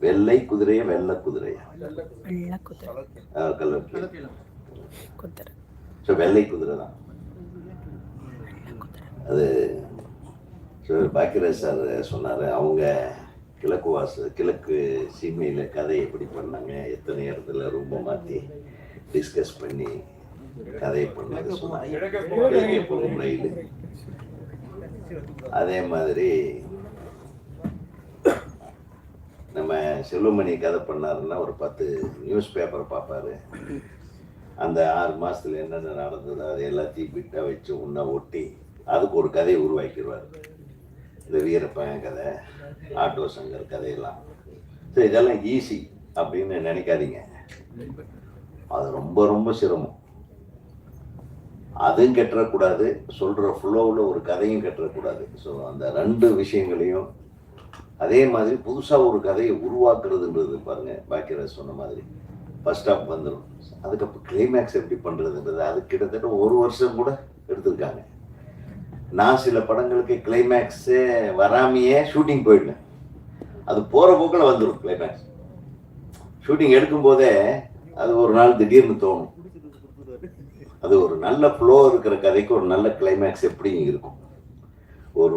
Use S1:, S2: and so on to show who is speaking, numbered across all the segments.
S1: வெள்ளை குதிரையா வெள்ளை குதிரையா? கலர் குதிரை. ஸோ வெள்ளை குதிரை தான் அது. ஸோ பாக்கியராஜ் சார் சொன்னார், அவங்க கிழக்கு சீமையில் கதை எப்படி பண்ணாங்க, எத்தனை இடத்துல ரொம்ப மாற்றி டிஸ்கஸ் பண்ணி கதையை பண்ணாங்க சொன்னாங்க. போகும் ரயில் அதே மாதிரி நம்ம செல்வமணி கதை பண்ணாருன்னா ஒரு 10 நியூஸ் பேப்பரை பார்ப்பாரு. அந்த 6 மாதத்தில் என்னென்ன நடந்ததோ அது எல்லாத்தையும் பிட்டாக வச்சு ஒன்றா ஒட்டி அதுக்கு ஒரு கதையை உருவாக்கிடுவார். இந்த வீரப்பன் கதை, ஆட்டோ சங்கர் கதையெல்லாம். ஸோ இதெல்லாம் ஈஸி அப்படின்னு நினைக்காதீங்க, அது ரொம்ப ரொம்ப சிரமம். அதுவும் கெட்டக்கூடாது, சொல்கிற ஃப்ளோவில் ஒரு கதையும் கெட்டக்கூடாது. ஸோ அந்த 2 விஷயங்களையும் அதே மாதிரி புதுசாக ஒரு கதையை உருவாக்குறதுன்றது பாருங்கள், பாக்கியராஜ் சொன்ன மாதிரி ஃபர்ஸ்ட் ஹாஃப் வந்துடும், அதுக்கப்புறம் கிளைமேக்ஸ் எப்படி பண்ணுறதுன்றது அது கிட்டத்தட்ட 1 வருஷம் கூட எடுத்திருக்காங்க. நான் சில படங்களுக்கு கிளைமேக்ஸே வராமையே ஷூட்டிங் போயிட்டேன். அது போகிற போக்கில் வந்துடும் கிளைமேக்ஸ். ஷூட்டிங் எடுக்கும்போதே அது ஒரு நாள் திடீர்னு தோணும். அது ஒரு நல்ல ஃப்ளோ இருக்கிற கதைக்கு ஒரு நல்ல கிளைமேக்ஸ் எப்படி இருக்கும். ஒரு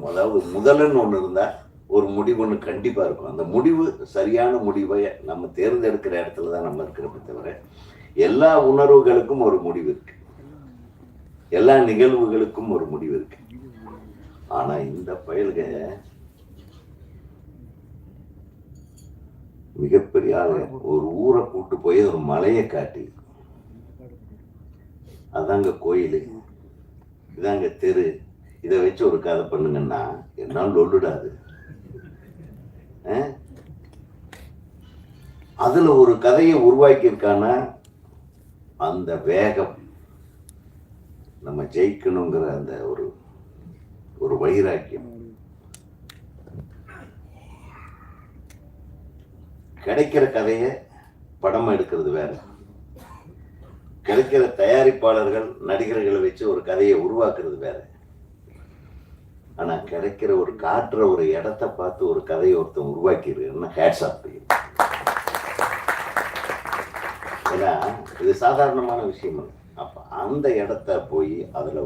S1: அதாவது முதலன்னு ஒன்று இருந்தால் ஒரு முடிவு ஒன்று கண்டிப்பாக இருக்கும். அந்த முடிவு சரியான முடிவை நம்ம தேர்ந்தெடுக்கிற இடத்துல தான் நம்ம இருக்கிறப்ப தவிர எல்லா உணர்வுகளுக்கும் ஒரு முடிவு இருக்கு, எல்லா நிகழ்வுகளுக்கும் ஒரு முடிவு இருக்கு. ஆனால் இந்த பயல்க மிகப்பெரிய ஆளு, ஒரு ஊரை கூட்டு போய் ஒரு மலையை காட்டி அதாங்க கோயில், இதாங்க தெரு, இதை வச்சு ஒரு கதை பண்ணுங்கன்னா என்னால் லொல்லுடாது. அதுல ஒரு கதையை உருவாக்கியிருக்கான அந்த வேகம், நம்ம ஜெயிக்கணுங்கிற அந்த ஒரு வைராக்கியம், கிடைக்கிற கதையை படமா எடுக்கிறது வேற, கிடைக்கிற தயாரிப்பாளர்கள் நடிகர்களை வச்சு ஒரு கதையை உருவாக்குறது வேற. ஆனா கிடைக்கிற ஒரு காட்டுற ஒரு இடத்த பார்த்து ஒரு கதையை ஒருத்தன் உருவாக்கிடுன்னா ஹேட்ஸ் ஆஃப் டு யூ. ஏன்னா இது சாதாரணமான விஷயம். அப்ப அந்த இடத்த போய் அதுல